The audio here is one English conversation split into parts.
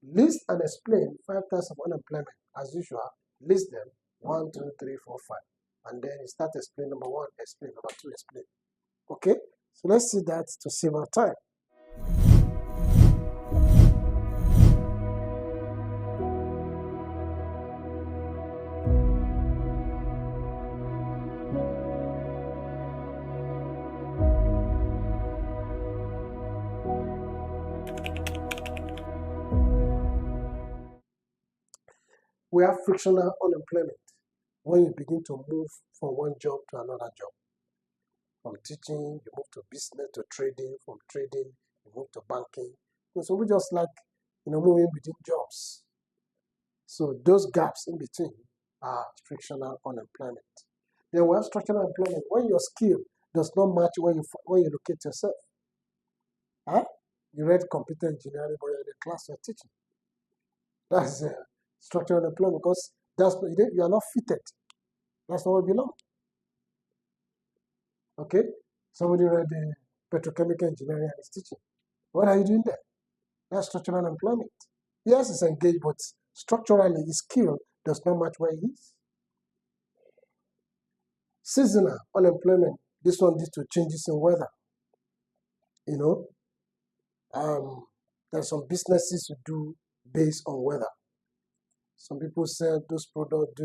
List and explain 5 types of unemployment. As usual, list them 1, 2, 3, 4, 5. And then you start explain number 1, explain number 2, explain. Okay? So let's see that to save our time. We have frictional unemployment when you begin to move from one job to another job. From teaching, you move to business, to trading. From trading, you move to banking. So we just like, moving between jobs. So those gaps in between are frictional unemployment. Then we have structural unemployment when your skill does not match when you locate yourself. You read computer engineering, but you're in the class you're teaching. That's structural unemployment because you are not fitted. That's not where you belong. Okay? Somebody read petrochemical engineering and is teaching. What are you doing there? That's structural unemployment. Yes, it's engaged, but structurally his skill does not match where he is. Seasonal unemployment. This one due to changes in weather. There's some businesses you do based on weather. Some people sell those products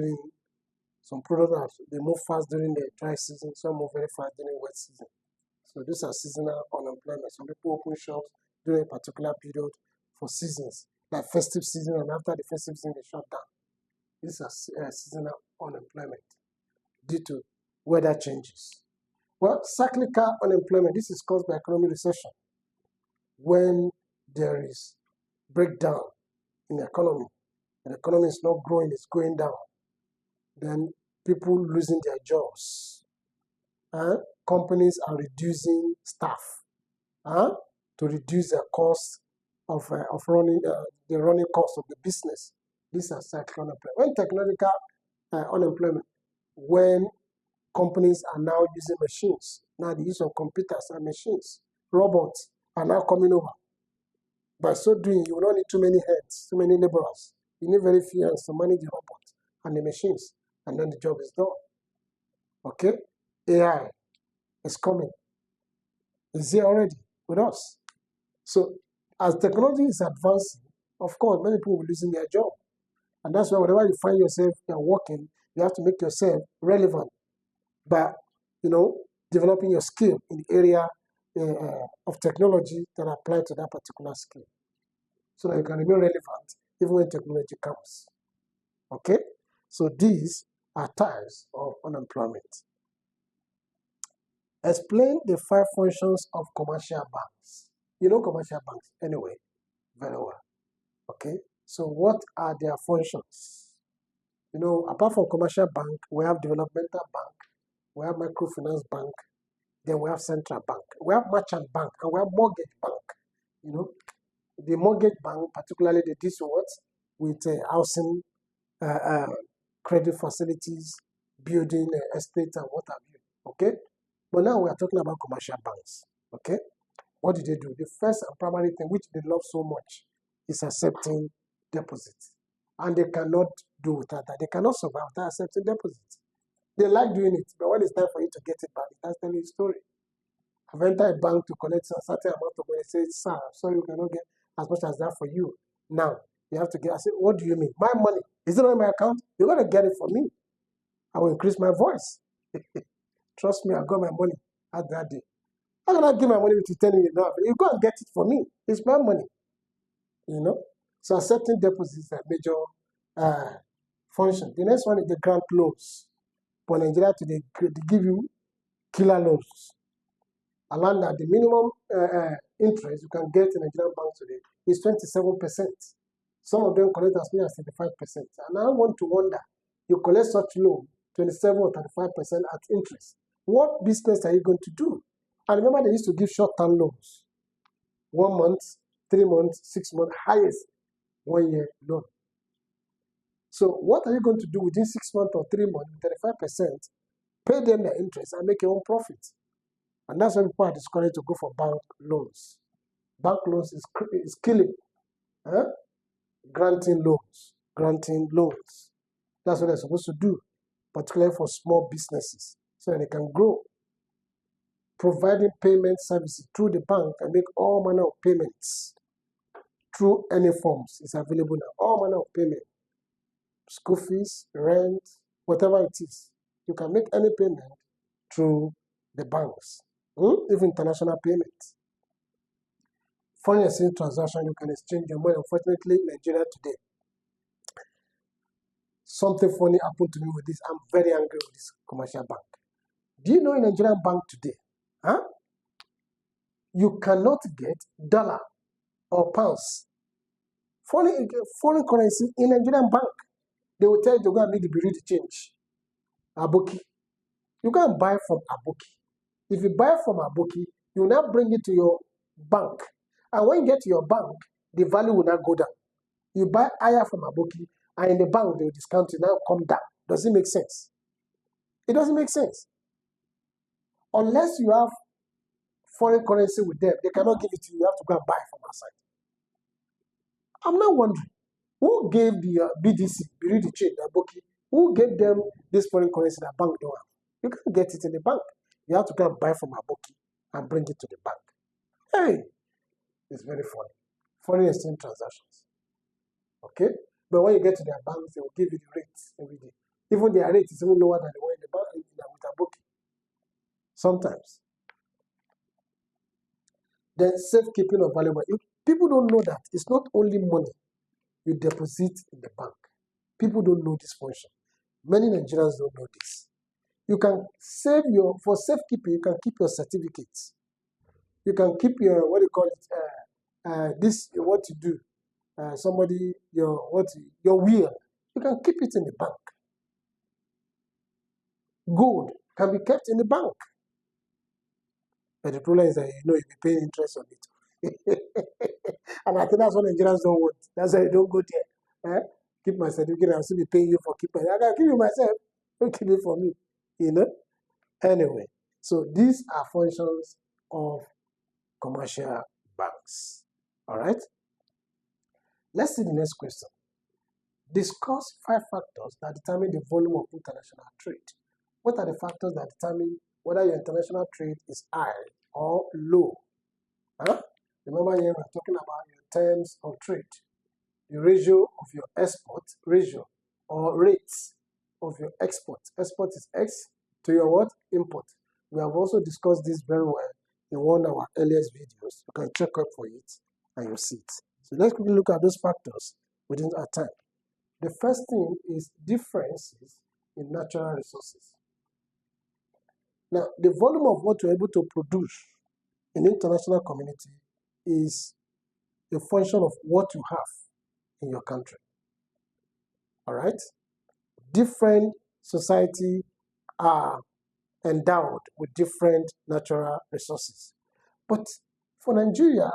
some products they move fast during the dry season, some move very fast during wet season. So these are seasonal unemployment. Some people open shops during a particular period for seasons, like festive season, and after the festive season they shut down. These are seasonal unemployment due to weather changes. Well, cyclical unemployment, this is caused by economic recession. When there is breakdown in the economy, and the economy is not growing, it's going down, then people losing their jobs. Companies are reducing staff to reduce the cost of running the running cost of the business. These are cyclical unemployment. When technological unemployment, when companies are now using machines, now the use of computers and machines, robots are now coming over. By so doing, you will not need too many hands, too many laborers. You need very few hands to manage the robots and the machines, and then the job is done. Okay? AI is coming. It's here already with us. So as technology is advancing, of course, many people will be losing their job. And that's why whenever you find yourself working, you have to make yourself relevant by, developing your skill in the area of technology that apply to that particular skill, so that you can remain relevant even when technology comes. Okay? So these are types of unemployment. Explain the 5 functions of commercial banks. You know commercial banks anyway, very well. Okay? So what are their functions? Apart from commercial bank, we have developmental bank, we have microfinance bank, then we have central bank, we have merchant bank, and we have mortgage bank. The mortgage bank, particularly they deal with housing, credit facilities, building estates, and what have you. Okay? But now we are talking about commercial banks. Okay? What do? The first and primary thing which they love so much is accepting deposits. And they cannot do without that. They cannot survive without accepting deposits. They like doing it, but when it's time for you to get it back, that's telling you a story. I've entered a bank to collect a certain amount of money. Say, sir, sorry, we cannot get as much as that for you. Now, you have to get, I said, what do you mean? My money. Is it on my account? You're going to get it for me. I will increase my voice. Trust me, I got my money at that day. I'm going to give my money to telling you now. You go and get it for me. It's my money. So accepting deposits is a major function. The next one is the grant loans. For Nigeria today, they give you killer loans. Along that, the minimum interest you can get in Nigerian banks today is 27%. Some of them collect as many as 35%. And I want to wonder, you collect such loan, 27 or 35% at interest. What business are you going to do? And remember, they used to give short-term loans. 1 month, 3 months, 6 months, highest 1 year loan. So what are you going to do within 6 months or 3 months, 35%, pay them the interest and make your own profit? And that's why people are discouraged to go for bank loans. Bank loans is killing. granting loans. Granting loans. That's what they're supposed to do, particularly for small businesses, so that they can grow. Providing payment services through the bank and make all manner of payments through any forms is available now. All manner of payment. School fees, rent, whatever it is. You can make any payment through the banks, even international payments. Foreign exchange transaction, you can exchange your money. Unfortunately, in Nigeria today, something funny happened to me with this. I'm very angry with this commercial bank. Do you know in Nigerian bank today, you cannot get dollar or pounds, foreign currency in Nigerian bank? They will tell you to go and make the bureau to change. Aboki. You can buy from Aboki. If you buy from Aboki, you will now bring it to your bank. And when you get to your bank, the value will not go down. You buy higher from Aboki, and in the bank, they will discount it, now come down. Does it make sense? It doesn't make sense. Unless you have foreign currency with them, they cannot give it to you. You have to go and buy from outside. I'm now wondering, who gave the BDC, Bureau de Change, Aboki, who gave them this foreign currency that bank don't have? You can't get it in the bank. You have to go and buy from Aboki and bring it to the bank. Hey, it's very funny. Foreign exchange transactions. Okay? But when you get to their banks, they will give you the rates every day. Even their rate is even lower than the one in the bank with Aboki. Sometimes. Then safekeeping of valuable. People don't know that it's not only money you deposit in the bank. People don't know this function. Many Nigerians don't know this. You can save for safekeeping, you can keep your certificates. You can keep your, what do you call it, what you do. Your will. You can keep it in the bank. Gold can be kept in the bank. But the problem is that, you'll be paying interest on it. And I think that's what Nigerians don't want. That's why you don't go there. Keep my certificate, I'll still be paying you for keeping it. I can keep it myself. Don't keep it for me. Anyway, so these are functions of commercial banks. All right? Let's see the next question. Discuss 5 factors that determine the volume of international trade. What are the factors that determine whether your international trade is high or low? Remember here we're talking about your terms of trade, the ratio of your export ratio or rates of your export. Export is X to your what? Import. We have also discussed this very well in one of our earliest videos. You can check up for it and you'll see it. So let's quickly look at those factors within our time. The first thing is differences in natural resources. Now, the volume of what you're able to produce in the international community is a function of what you have in your country. All right? Different society are endowed with different natural resources. But for Nigeria,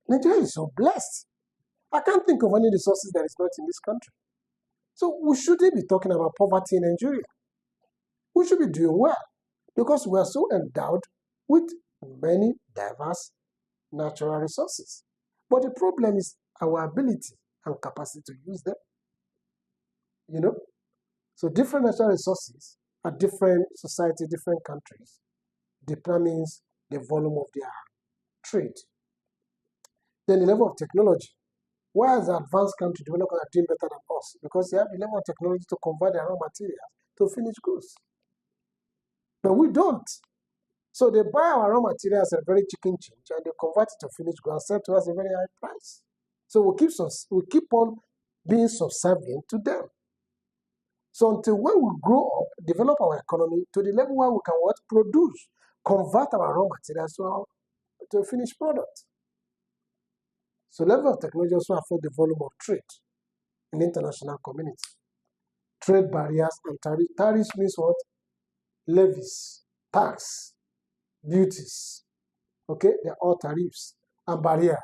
Nigeria is so blessed. I can't think of any resources that is not in this country. So we shouldn't be talking about poverty in Nigeria. We should be doing well because we are so endowed with many diverse natural resources. But the problem is our ability and capacity to use them. So different natural resources at different society, different countries determines the volume of their trade. Then the level of technology. Why is the advanced country developers are doing better than us? Because they have the level of technology to convert their raw materials to finished goods. But we don't. So they buy our raw materials at a very chicken change and they convert it to finished goods and sell to us a very high price. So we keep on being subservient to them. So until when we grow up, develop our economy to the level where we can produce, convert our raw materials to a finished product. So level of technology also affects the volume of trade in the international community. Trade barriers and tariffs. Tariffs means what? Levies, tax, duties. Okay, they're all tariffs and barriers.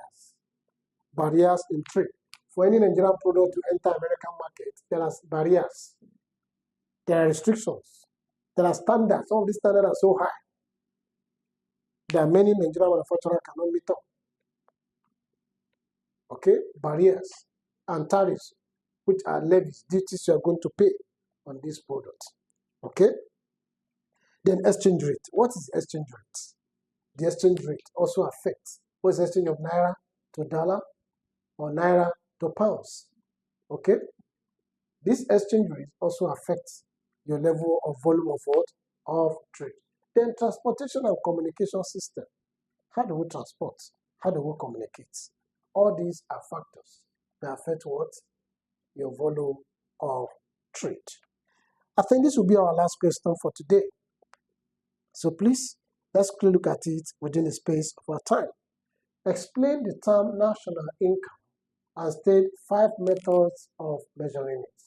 Barriers in trade. For any Nigerian product to enter American market, there are barriers. There are restrictions. There are standards. All of these standards are so high. There are many Nigerian manufacturers cannot meet up. Okay, barriers. and tariffs, which are levies, duties you are going to pay on this product. Okay? Then exchange rate. What is exchange rate? The exchange rate also affects what's the exchange of naira to dollar or naira to pounds. Okay? This exchange rate also affects your level of volume of what? Of trade. Then transportation and communication system. How do we transport? How do we communicate? All these are factors that affect what? Your volume of trade. I think this will be our last question for today. So please, let's quickly look at it within the space of our time. Explain the term national income and state 5 methods of measuring it.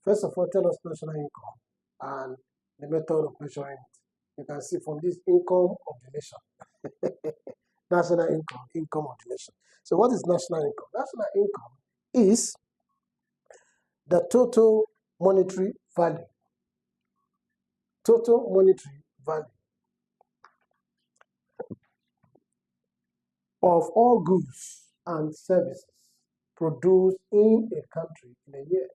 First of all, tell us national income and the method of measuring it. You can see from this income of the nation. National income, income of the nation. So what is national income? National income is the total monetary value. Total monetary value of all goods and services produced in a country in a year.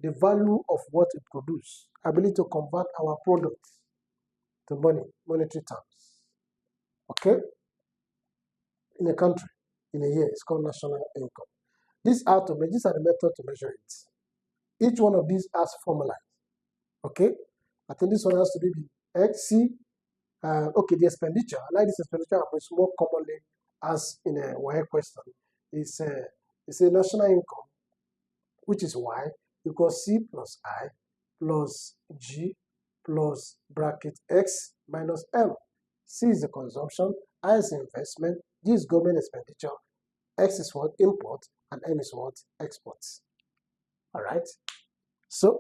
The value of what it produces, ability to convert our products to money, monetary terms. Okay? In a country, in a year, it's called national income. These are the methods to measure it. Each one of these has formulas. Okay? I think this one has to be the XC. Okay, the expenditure. I like this expenditure, but it's more commonly as in a WAEC question. It's a national income, which is Y equals C plus I plus G plus bracket X minus M. C is the consumption, I is investment, G is government expenditure, X is what? Import, and M is what? Exports. All right? So,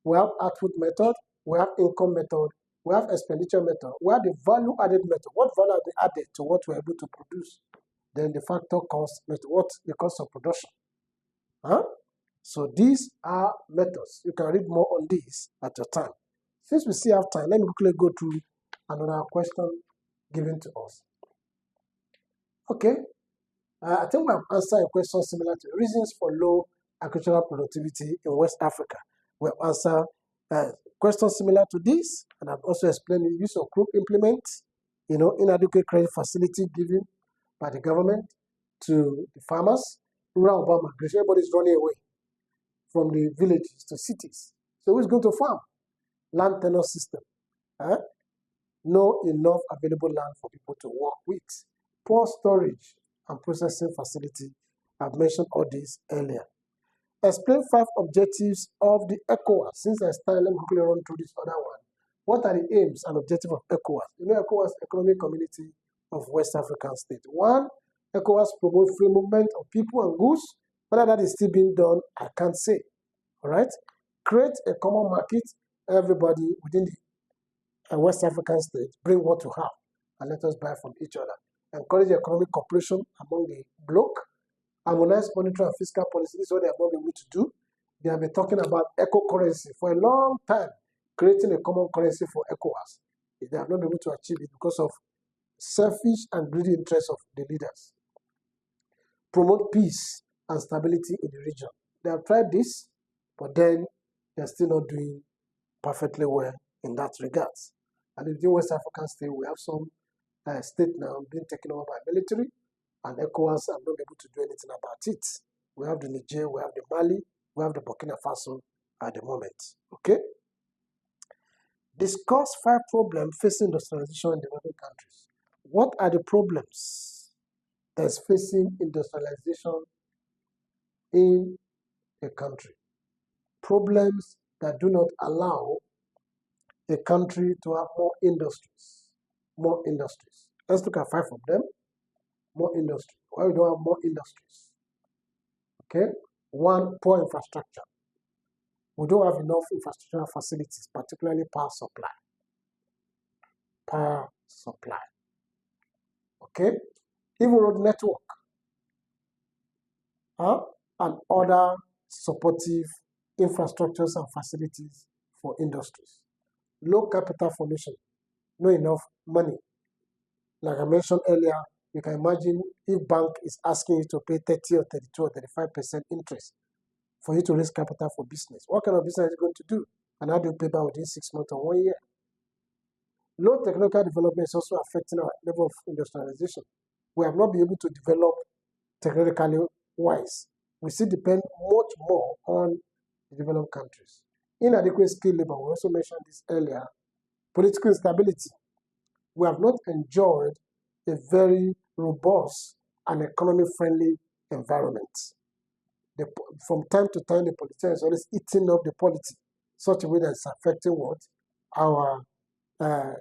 we have output method, we have income method, we have expenditure method, we have the value added method. What value are they added to what we're able to produce? Then the factor cost method, what the cost of production. Huh? So these are methods. You can read more on these at your time. Since we still have time, let me quickly go through another question given to us. Okay, I think we have answered a question similar to reasons for low agricultural productivity in West Africa. We have answered questions similar to this, and I've also explained the use of crude implements, inadequate credit facility given by the government to the farmers, rural urban migration. Everybody's running away from the villages to cities. So who's going to farm? Land tenure system. No enough available land for people to work with. Poor storage and processing facility. I've mentioned all these earlier. Explain 5 objectives of the ECOWAS. Since there's time, let me quickly run through this other one. What are the aims and objectives of ECOWAS? ECOWAS, Economic Community of West African States. 1, ECOWAS promotes free movement of people and goods. Whether that is still being done, I can't say. All right? Create a common market. Everybody within the West African states bring what you have and let us buy from each other. Encourage economic cooperation among the bloc. Harmonize monetary and fiscal policy. This is what they have not been able to do. They have been talking about eco-currency for a long time, creating a common currency for ECOWAS. They have not been able to achieve it because of selfish and greedy interests of the leaders. Promote peace and stability in the region. They have tried this, but then they're still not doing perfectly well in that regard. And in the West African state, we have some states now being taken over by military, and ECOWAS have not been able to do anything about it. We have the Niger, we have the Mali, we have the Burkina Faso at the moment. Okay? Discuss 5 problems facing industrialization in developing countries. What are the problems that's facing industrialization in a country? Problems that do not allow a country to have more industries. More industries. Let's look at 5 of them. More industry. Why we don't have more industries? Okay? 1, poor infrastructure. We don't have enough infrastructural facilities, particularly power supply. Power supply. Okay? Even road network. And other supportive infrastructures and facilities for industries. Low capital formation. Not enough money. Like I mentioned earlier, You can imagine if bank is asking you to pay 30 or 32 or 35% interest for you to raise capital for business. What kind of business are you going to do? And how do you pay back within 6 months or 1 year? Low technological development is also affecting our level of industrialization. We have not been able to develop technologically wise. We still depend much more on the developed countries. Inadequate skilled labor, we also mentioned this earlier. Political instability. We have not enjoyed a very robust and economy-friendly environment. From time to time, the politicians are always eating up the polity, such a way that it's affecting what? Our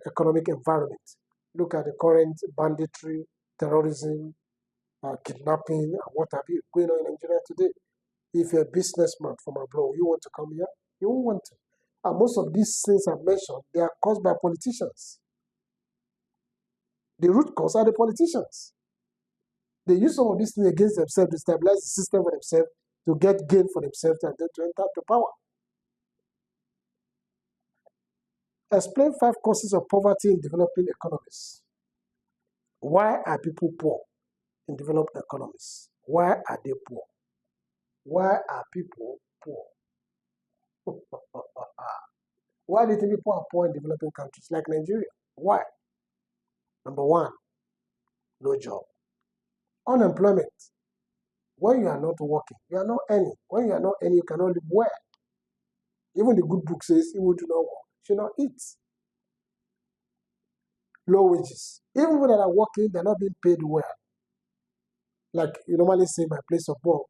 economic environment. Look at the current banditry, terrorism, kidnapping, and what have you going on in Nigeria today. If you're a businessman from abroad, you want to come here, you won't want to. And most of these things I mentioned, they are caused by politicians. The root cause are the politicians. They use some of these things against themselves to stabilize the system for themselves, to get gain for themselves, and then to enter to power. Explain 5 causes of poverty in developing economies. Why are people poor in developed economies? Why are they poor? Why are people poor? Why do you think people are poor in developing countries like Nigeria? Why? Number 1, no job. Unemployment. When you are not working, you are not earning. When you are not earning, you cannot live well. Even the good book says, he who do not work should not eat. Low wages. Even people that are working, they're not being paid well. Like you normally say, my place of work,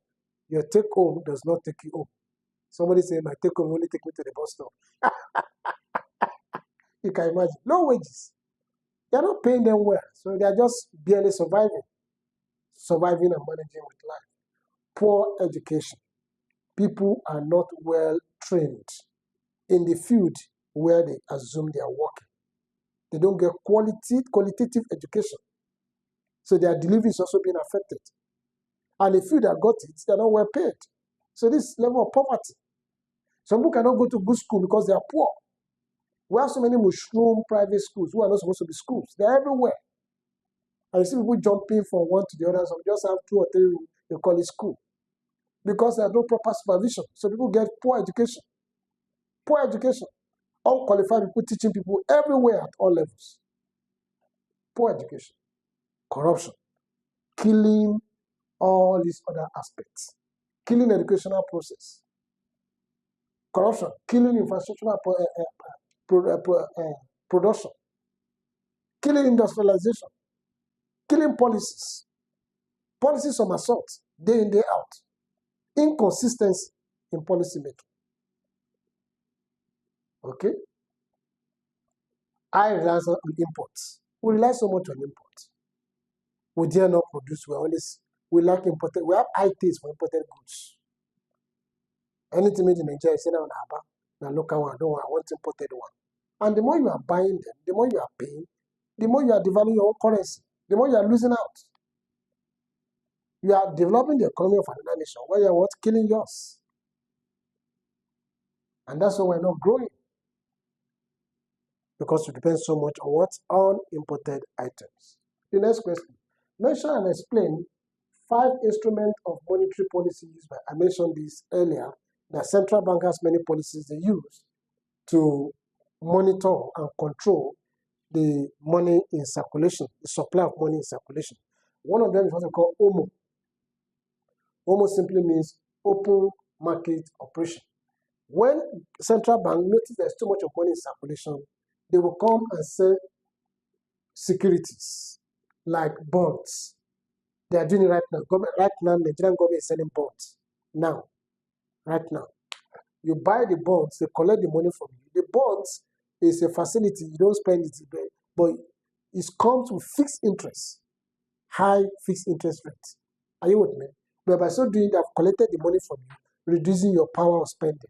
your take home does not take you home. Somebody say, my take home only take me to the bus stop. You can imagine. Low wages. They're not paying them well. So they are just barely surviving and managing with life. Poor education. People are not well trained in the field where they assume they are working. They don't get qualitative education. So their delivery is also being affected. And the few that got it, they're not well paid. So this level of poverty. Some people cannot go to good school because they are poor. We have so many mushroom private schools who are not supposed to be schools. They're everywhere. And you see people jumping from one to the other. Some just have 2 or 3 rooms, they call it school. Because there's no proper supervision. So people get poor education. Poor education. Unqualified people teaching people everywhere at all levels. Poor education. Corruption. Killing all these other aspects. Killing educational process. Corruption. Killing infrastructural production. Killing industrialization. Killing policies. Policies of assault, day in, day out. Inconsistency in policy making. Okay? High reliance on imports. We rely so much on imports. We dare not produce. We lack imported. We have high taste for imported goods. Anything made in Nigeria, say now local one, I don't want, I want imported one. And the more you are buying them, the more you are paying, the more you are devaluing your own currency, the more you are losing out. You are developing the economy of another nation where you are what? Killing yours. And that's why we're not growing. Because we depend so much on what? On imported items. The next question. Mention and explain 5 instruments of monetary policy used by, I mentioned this earlier, that central bank has many policies they use to monitor and control the money in circulation, the supply of money in circulation. One of them is what they call OMO. OMO simply means open market operation. When central bank notice there's too much of money in circulation, they will come and sell securities like bonds. They are doing it right now. Nigerian government is selling bonds. Now, right now. You buy the bonds, they collect the money from you. The bonds is a facility, you don't spend it, but it comes with fixed interest, high fixed interest rates. Are you with me? But by so doing, they have collected the money from you, reducing your power of spending.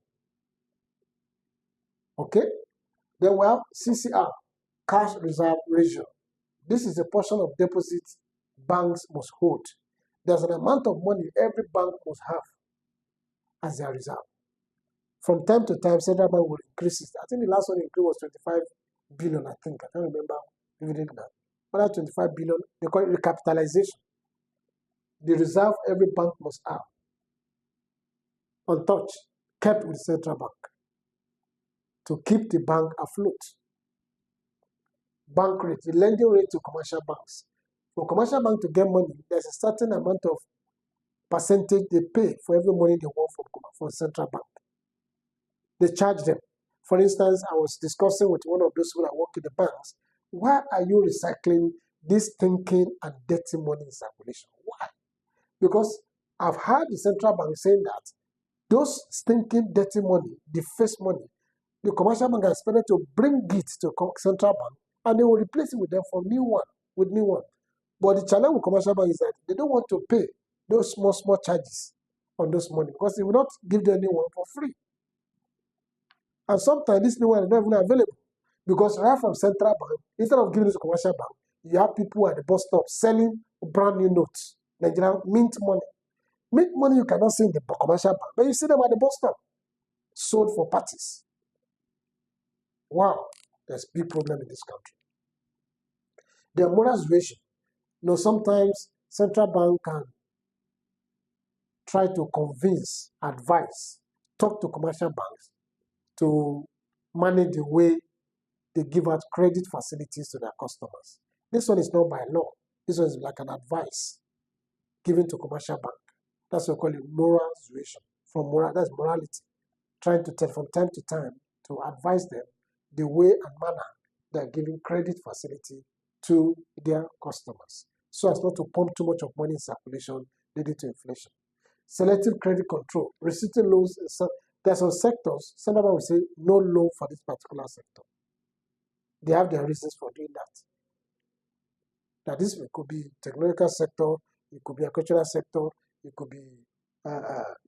Okay? Then we have CCR, cash reserve ratio. This is a portion of deposits banks must hold. There's an amount of money every bank must have as their reserve. From time to time, central bank will increase it. I think the last one increase was 25 billion, I think. I can't remember vividly now. another 25 billion, they call it recapitalization. The reserve every bank must have, untouched, kept with the central bank to keep the bank afloat. Bank rate, the lending rate to commercial banks. For commercial bank to get money, there's a certain amount of percentage they pay for every money they want from central bank. They charge them. For instance, I was discussing with one of those who work in the banks, why are you recycling this stinking and dirty money in circulation? Why? Because I've heard the central bank saying that those stinking dirty money, the first money, the commercial bank are expected to bring it to central bank and they will replace it with them for new one, with new one. But the challenge with commercial bank is that they don't want to pay those small charges on those money because they will not give them anyone for free. And sometimes this new one is not even available because right from central bank, instead of giving it to commercial bank, you have people at the bus stop selling brand new notes, Nigerian mint money. Mint money you cannot see in the commercial bank, but you see them at the bus stop, sold for parties. Wow, there's a big problem in this country. The moral situation. Sometimes central bank can try to convince, advise, talk to commercial banks to manage the way they give out credit facilities to their customers. This one is not by law. This one is like an advice given to commercial bank. That's what we call it moral situation. That's morality. Trying to tell from time to time to advise them the way and manner they are giving credit facility to their customers, so as not to pump too much of money in circulation, leading to inflation. Selective credit control, restricting loans. There are some sectors, some of them will say no loan for this particular sector. They have their reasons for doing that. That this could be technological sector, it could be agricultural sector, it could be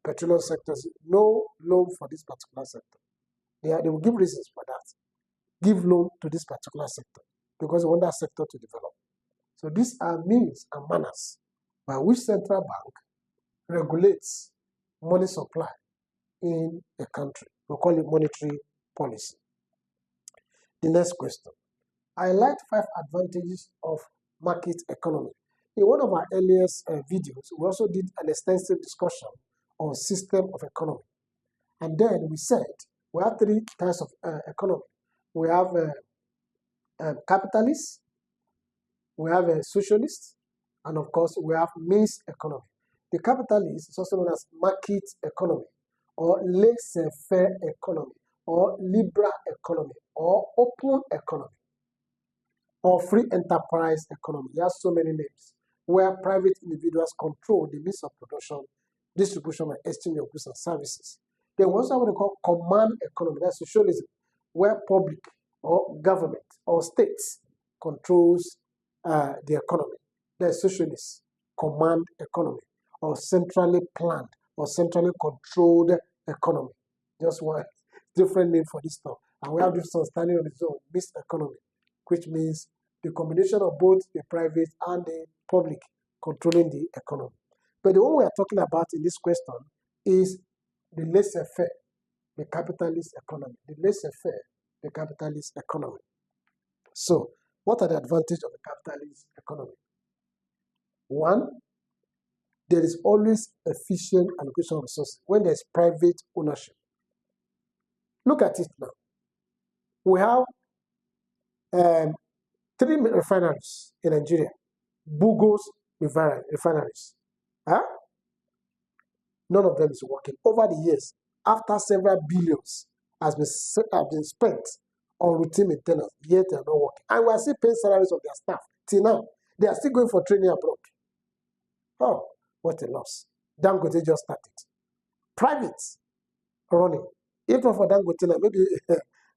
petroleum sectors. No loan for this particular sector. They will give reasons for that. Give loan to this particular sector because they want that sector to develop. So these are means and manners by which central bank regulates money supply in a country. We call it monetary policy. The next question. I highlight 5 advantages of market economy. In one of our earliest videos, we also did an extensive discussion on system of economy. And then we said we have 3 types of economy. We have capitalists, we have a socialist, and of course we have mixed economy. The capitalist is also known as market economy, or laissez-faire economy, or liberal economy, or open economy, or free enterprise economy. It has so many names, where private individuals control the means of production, distribution, and exchange of goods and services. Then we also have what they call command economy, that's socialism, where public or government or states controls the economy. There's socialist, command economy, or centrally planned or centrally controlled economy. Just one different name for this stuff. And we have this one standing on its own, mixed economy, which means the combination of both the private and the public controlling the economy. But the one we are talking about in this question is the laissez-faire, the capitalist economy. The laissez-faire, the capitalist economy. So, what are the advantages of the capitalist economy? 1, there is always efficient allocation of resources when there's private ownership. Look at it now. We have 3 refineries in Nigeria, Bugos refineries. None of them is working. Over the years, after several billions has been spent on routine maintenance, yet they are not working. And we are still paying salaries of their staff. Till now, they are still going for training abroad. Oh, what a loss. Dangote just started. Private running. If not for Dangote, maybe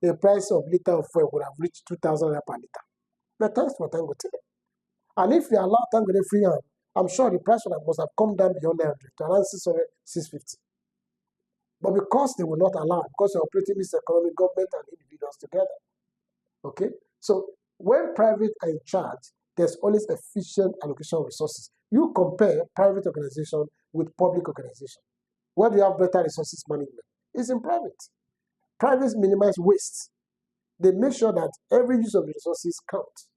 the price of liter of fuel would have reached 2,000 per liter. But thanks for Dangote. And if they allow Dangote free hand, I'm sure the price must have come down beyond 900 to around 600, 650. But because they will not allow, because they're operating this economy, government and individuals together. Okay? So when private are in charge, there's always efficient allocation of resources. You compare private organization with public organization. Where do you have better resources management? It's in private. Privates minimize waste. They make sure that every use of the resources counts.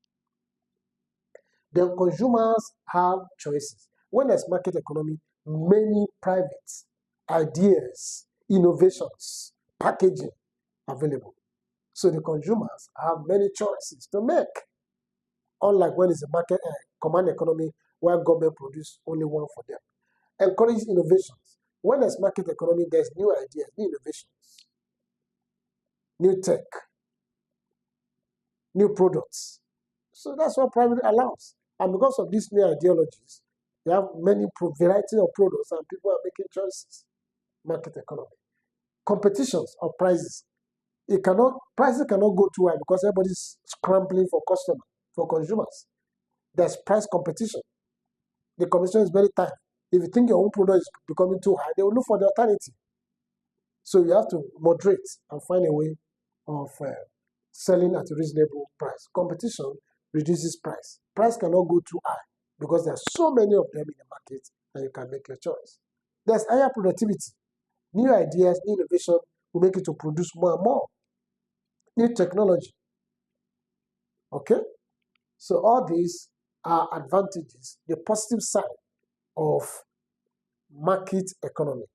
Then consumers have choices. When there's market economy, many private ideas, innovations, packaging available. So the consumers have many choices to make. Unlike when it's a market command economy where government produce only one for them. Encourage innovations. When there's market economy, there's new ideas, new innovations, new tech, new products. So that's what private allows. And because of these new ideologies, you have many variety of products and people are making choices. Market economy. Competitions of prices. Prices cannot go too high because everybody's scrambling for consumers. There's price competition. The competition is very tight. If you think your own product is becoming too high, they will look for the alternative. So you have to moderate and find a way of selling at a reasonable price. Competition reduces price. Price cannot go too high because there are so many of them in the market and you can make your choice. There's higher productivity. New ideas, new innovation will make it to produce more and more. New technology. Okay? So all these are advantages, the positive side of market economy.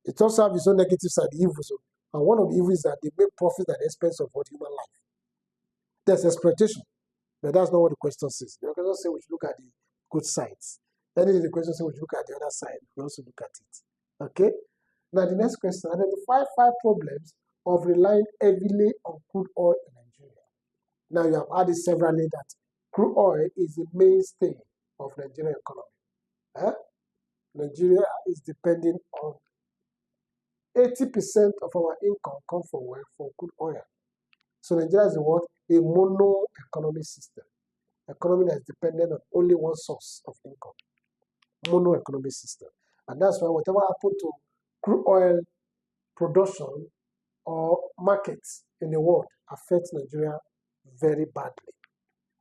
It also has its own negative side, the evils. And one of the evils is that they make profit at the expense of what human life. There's exploitation, but that's not what the question says. The question says we should look at the good sides. Then the question says we should look at the other side. We also look at it. Okay? Now the next question, identify 5 problems of relying heavily on crude oil in Nigeria. Now you have added severally that crude oil is the mainstay of Nigerian economy. Nigeria is depending on 80% of our income comes from crude oil. So Nigeria is what? A mono economy system. Economy that is dependent on only one source of income. Mono economy system. And that's why whatever happened to crude oil production or markets in the world affects Nigeria very badly.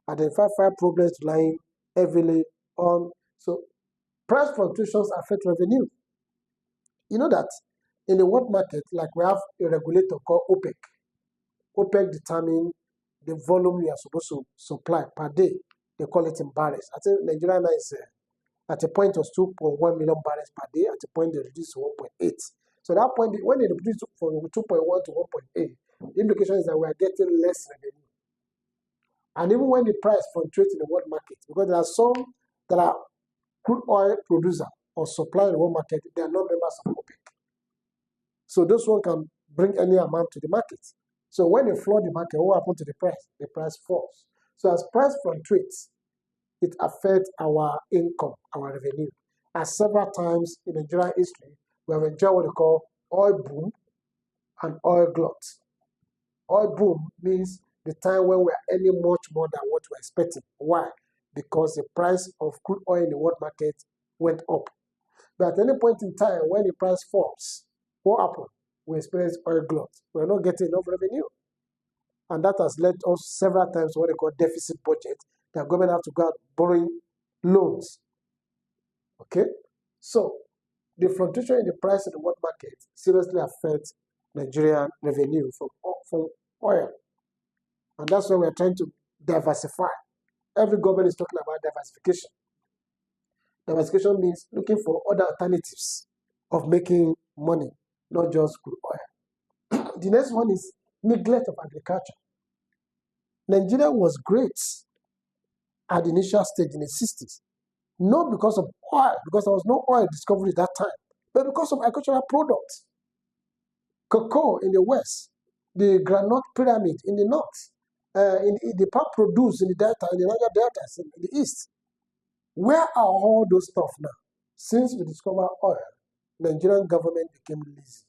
Identify 5 problems relying heavily on. So price fluctuations affect revenue. You know that in the world market, like we have a regulator called OPEC. OPEC determines the volume you are supposed to supply per day. They call it in barrels. I think Nigeria now is at a point of 2.1 million barrels per day. At a point they reduce to 1.8. So that point, when they reduce from 2.1 to 1.8, the implication is that we are getting less revenue. And even when the price fluctuates in the world market, because there are some that are crude oil producer or supply in the world market, they are not members of OPEC. So those one can bring any amount to the market. So when they flood the market, what happens to the price? The price falls. So as price fluctuates, it affects our income, our revenue. As several times in Nigerian history, we have enjoyed what they call oil boom and oil glut. Oil boom means the time when we are earning much more than what we're expecting. Why? Because the price of crude oil in the world market went up. But at any point in time, when the price falls, what happened? We experience oil glut. We're not getting enough revenue. And that has led us several times to what they call deficit budget. The government have to go out borrowing loans. Okay? So, the fluctuation in the price of the world market seriously affects Nigerian revenue from oil. And that's why we're trying to diversify. Every government is talking about diversification. Diversification means looking for other alternatives of making money, not just crude oil. The next one is neglect of agriculture. Nigeria was great at the initial stage in the 60s. Not because of oil, because there was no oil discovery at that time, but because of agricultural products. Cocoa in the west, the granite pyramid in the north, in the palm produce in the delta, in the Niger deltas in the east. Where are all those stuff now? Since we discovered oil, Nigerian government became lazy.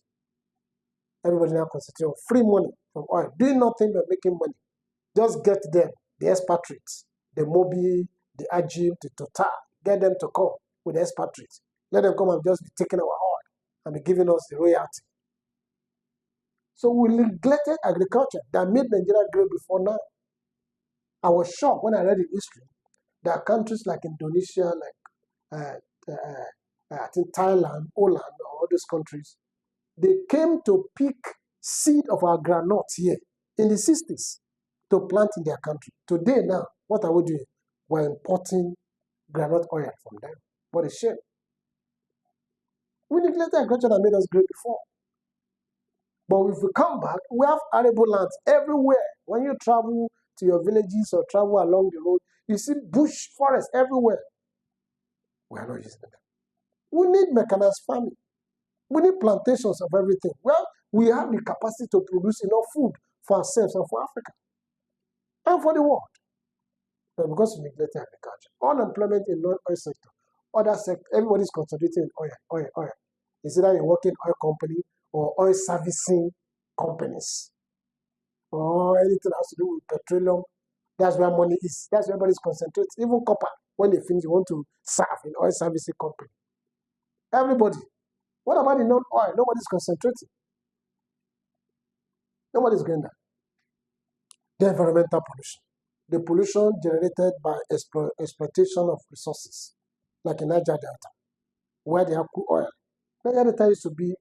Everybody now concentrates on free money from oil, doing nothing but making money. Just get them, the expatriates, the Mobi, the Ajib, the Total, get them to come with the expatriates. Let them come and just be taking our oil and be giving us the royalty. So we neglected agriculture that made Nigeria great before now. I was shocked when I read in history that countries like Indonesia, like I think Thailand, Holland, all those countries, they came to pick seed of our groundnuts here in the 60s to plant in their country. Today now, what are we doing? we're importing groundnut oil from them. What a shame. We neglected agriculture that made us great before. But if we come back, we have arable lands everywhere. When you travel to your villages or travel along the road, you see bush forests everywhere. We are not using them. We need mechanized farming. We need plantations of everything. Well, we have the capacity to produce enough food for ourselves and for Africa and for the world. But because we neglected agriculture, unemployment in non-oil sector, other sector, everybody's concentrating in oil. Is either a working oil company or oil servicing companies or anything that has to do with petroleum. That's where money is. That's where everybody's concentrating. Even copper, when they finish, you want to serve in oil servicing company. Everybody. What about the non-oil? Nobody's concentrating. Nobody's going there. The environmental pollution. The pollution generated by exploitation of resources, like in Niger Delta, where they have crude oil. Niger Delta used to be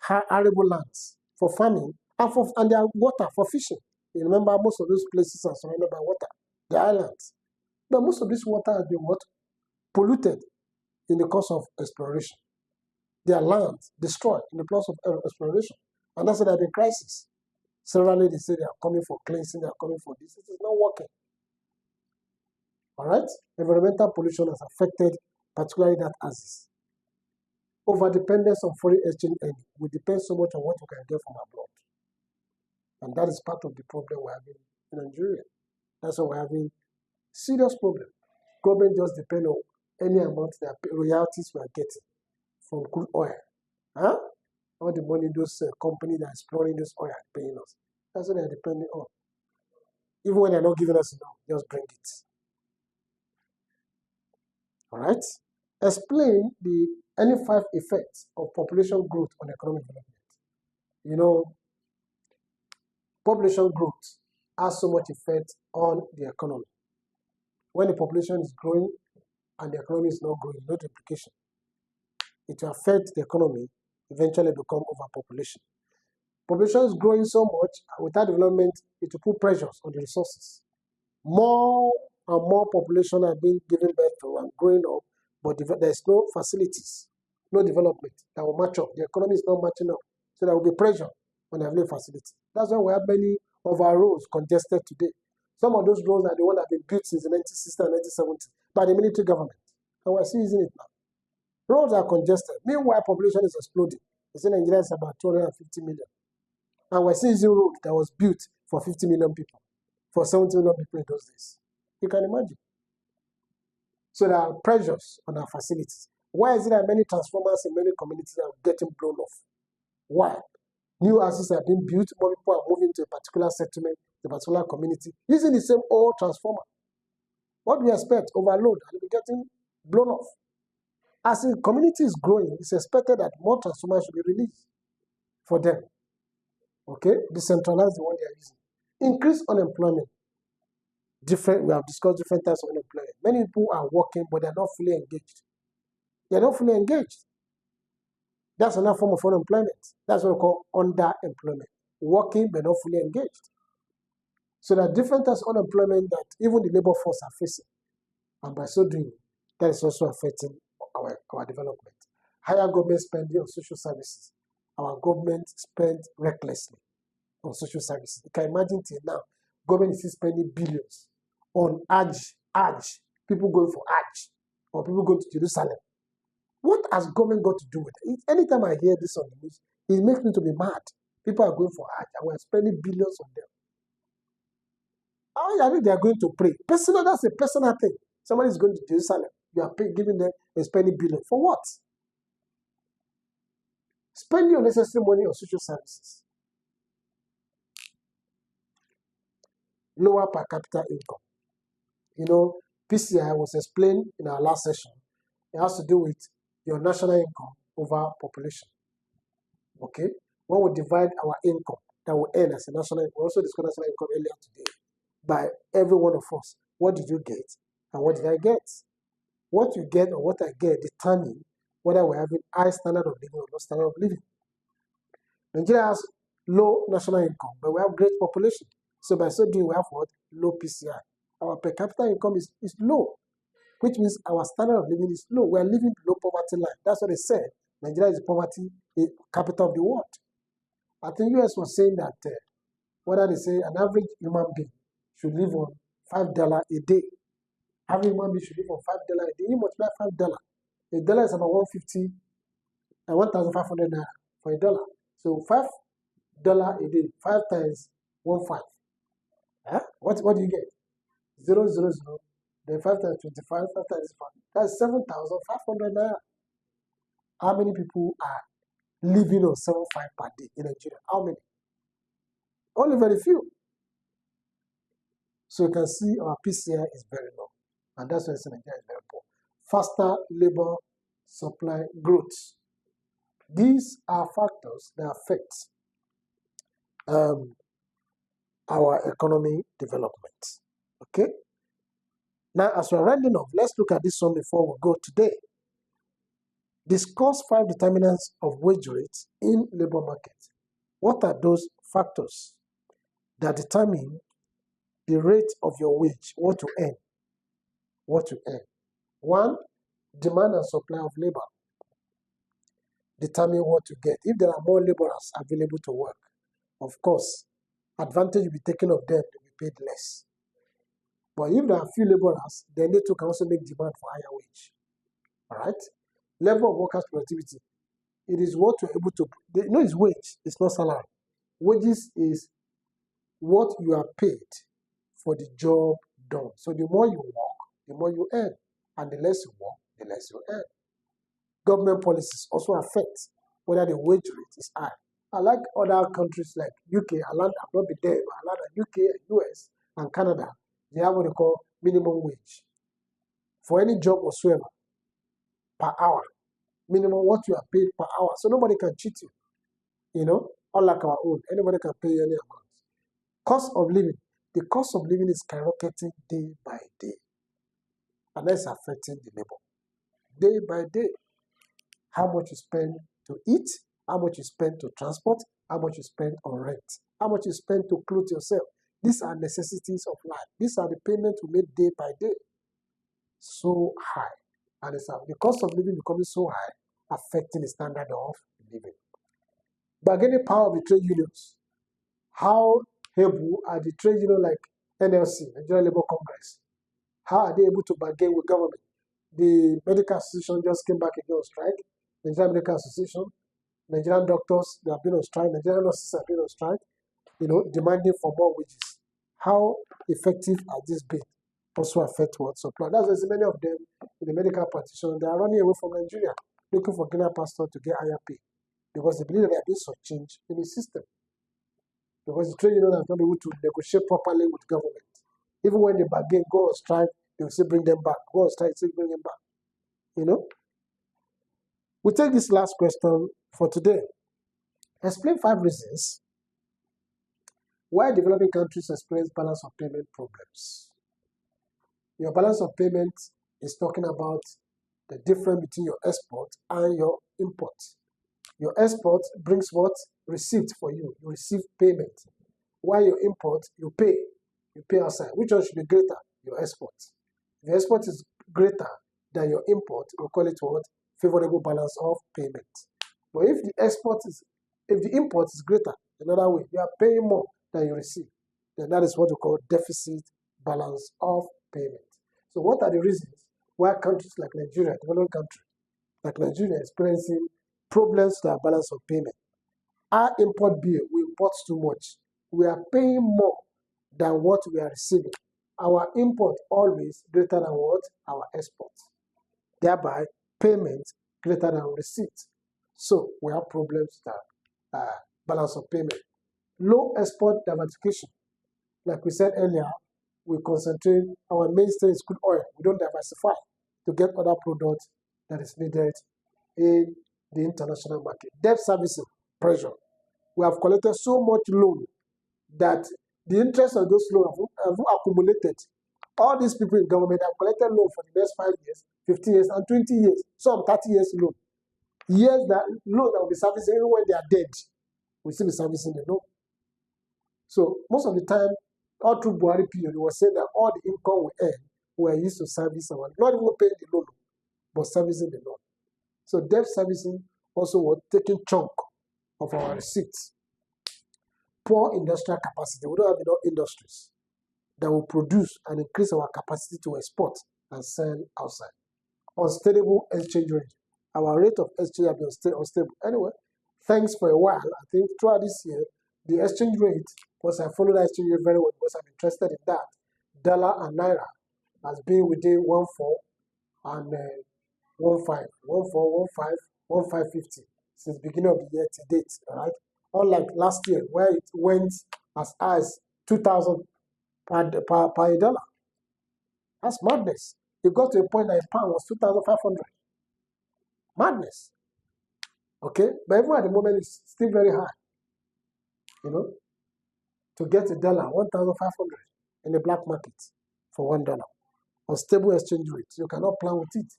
arable lands for farming and their water for fishing. You remember most of those places are surrounded by water, the islands. But most of this water has been polluted in the course of exploration. Their land destroyed in the course of exploration. And that's why they're in crisis. Severally, they say they are coming for cleansing, they are coming for this. It is not working. All right? Environmental pollution has affected particularly that axis. Overdependence on foreign exchange earning. We depend so much on what we can get from abroad. And that is part of the problem we're having in Nigeria. That's why we're having serious problem. Government just depend on any amount that royalties we are getting from crude oil. Huh? All the money those companies that are exploring this oil are paying us. That's what they're depending on. Even when they're not giving us enough, just bring it. All right? Explain any 5 effects of population growth on economic development. You know, population growth has so much effect on the economy. When the population is growing and the economy is not growing, no duplication, it will affect the economy, eventually become overpopulation. Population is growing so much, and without development, it will put pressures on the resources. More and more population are being given birth to and growing up, but there's no facilities, no development that will match up. The economy is not matching up, so there will be pressure on the available facilities. That's why we have many of our roads congested today. Some of those roads are the ones that have been built since the 1960s and 1970s by the military government, and we're still using it now. Roads are congested. Meanwhile, population is exploding. You see, Nigeria is about 250 million. And we're still using a road that was built for 50 million people, for 70 million people in those days. You can imagine. So there are pressures on our facilities. Why is it that many transformers in many communities are getting blown off? Why? New houses are being built, more people are moving to a particular settlement, a particular community, using the same old transformer. What do we expect? Overload, and we're getting blown off. As the community is growing, it's expected that more transformers should be released for them. Okay? Decentralize the one they are using. Increase unemployment. We have discussed different types of unemployment. Many people are working, but they're not fully engaged. They're not fully engaged. That's another form of unemployment. That's what we call underemployment. Working, but not fully engaged. So there are different types of unemployment that even the labor force are facing. And by so doing, that is also affecting our development. Higher government spending on social services. Our government spent recklessly on social services. You can imagine till now, government is spending billions on Hajj, people going for Hajj, or people going to Jerusalem. What has government got to do with it? Anytime I hear this on the news, it makes me to be mad. People are going for Hajj, and we're spending billions on them. I think they are going to pray. Personal, that's a personal thing. Somebody is going to Jerusalem. You are giving them and spending billions. For what? Spending unnecessary money on social services. Lower per capita income. You know, PCI was explained in our last session. It has to do with your national income over population. Okay? When we divide our income that we earn as a national income, we also discussed national income earlier today, by every one of us. What did you get? And what did I get? What you get or what I get determine whether we're having high standard of living or low standard of living. Nigeria has low national income, but we have great population. So by so doing, we have what? Low PCI. Our per capita income is low, which means our standard of living is low. We are living below poverty line. That's what they said. Nigeria is poverty capital of the world. I think US was saying that whether they say an average human being should live on $5 a day. Average human being should live on $5 a day. You multiply $5. A dollar is about 150, 1,500 naira for a dollar. So $5 a day, 5 times 1.5. Huh? What do you get? 0, 0, 0. Then 5 times 25, 5 times 5. That's 7,500 naira. How many people are living on 7.5 per day in Nigeria? How many? Only very few. So you can see our PCI is very low. And that's why Nigeria is very poor. Faster labor supply growth. These are factors that affect our economy development. Okay? Now, as we're rounding off, let's look at this one before we go today. Discuss 5 determinants of wage rates in labor market. What are those factors that determine the rate of your wage, what to earn? What to earn. 1, demand and supply of labor. Determine what to get. If there are more laborers available to work, of course, advantage will be taken of them to be paid less. But if there are few laborers, then they too can also make demand for higher wage. All right? Level of workers' productivity. It is what you're able to, it's wage, it's not salary. Wages is what you are paid for the job done. So the more you work, the more you earn. And the less you work, the less you earn. Government policies also affect whether the wage rate is high. Unlike other countries like UK, I've not been there, but like UK, US, and Canada, they have what they call minimum wage. For any job whatsoever, per hour, minimum what you are paid per hour. So nobody can cheat you, unlike our own. Anybody can pay any amount. Cost of living. The cost of living is skyrocketing day by day. And that's affecting the labor. Day by day. How much you spend to eat, how much you spend to transport, how much you spend on rent, how much you spend to clothe yourself. These are necessities of life. These are the payments we make day by day. So high. And it's the cost of living becoming so high, affecting the standard of living. Bargaining power of the trade unions. How able are the trade unions like NLC, Nigeria Labour Congress? How are they able to bargain with government? The medical association just came back again on strike. Nigerian Medical Association, Nigerian doctors, they have been on strike. Nigerian nurses have been on strike, demanding for more wages. How effective has this been? Also affect what supply. That's why many of them in the medical practitioners, they are running away from Nigeria, looking for Guinea passport to get higher pay, because they believe that they are being shortchanged in the system. Because the trade unions have not been able to negotiate properly with government. Even when they bargain, go on strike, they will still bring them back. Go on strike, still bring them back. We'll take this last question for today. Explain 5 reasons why developing countries experience balance of payment problems. Your balance of payment is talking about the difference between your export and your import. Your export brings what? Receipt for you. You receive payment. While your import, you pay. You pay outside. Which one should be greater? Your export. If your export is greater than your import, we'll call it what? Favorable balance of payment. But if the import is greater, another way, you are paying more than you receive, then that is what we call deficit balance of payment. So what are the reasons why countries like Nigeria, developing countries like Nigeria, experiencing problems to our balance of payment? Our import bill, we import too much. We are paying more than what we are receiving. Our import always greater than what? Our export. Thereby, payment greater than receipt. So we have problems with balance of payment. Low export diversification. Like we said earlier, we concentrate, our mainstay is crude oil. We don't diversify to get other products that is needed in the international market. Debt servicing pressure. We have collected so much loan that the interest of those loans have accumulated. All these people in government have collected loan for the next 5 years, 15 years, and 20 years. Some 30 years loan. Years that loan that will be servicing even when they are dead, we still be servicing the loan. So most of the time, all through Buhari period, it was said that all the income we earn were used to service our, not even paying the loan, but servicing the loan. So debt servicing also was taking chunk of our receipts. Poor industrial capacity. We don't have enough industries that will produce and increase our capacity to export and sell outside. Unstable exchange rate. Our rate of exchange has been unstable. Anyway, thanks for a while. I think throughout this year, the exchange rate, because I follow that exchange rate very well because I'm interested in that, dollar and naira has been within 1.4 and 1.5, 1.4, 1.5, 1.550 since beginning of the year to date, right? Unlike last year where it went as high as 2,000 per dollar. That's madness. It got to a point that a pound was 2,500. Madness. Okay? But even at the moment, it's still very high. You know, to get a dollar, 1,500 in the black market for $1. Unstable exchange rate. You cannot plan with it.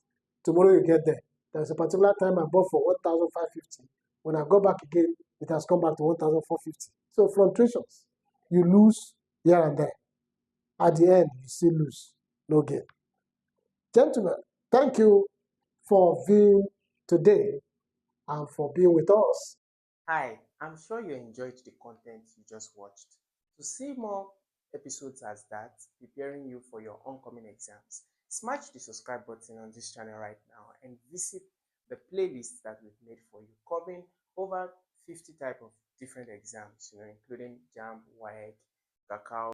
Tomorrow you get there. There's a particular time I bought for 1,550. When I go back again, it has come back to 1,450. So fluctuations. You lose here and there. At the end, you still lose. No gain. Gentlemen, thank you for viewing today and for being with us. Hi, I'm sure you enjoyed the content you just watched. To see more episodes as that, preparing you for your oncoming exams, smash the subscribe button on this channel right now and visit the playlist that we've made for you, covering over 50 type of different exams, including JAMB, WAEC, CACAO,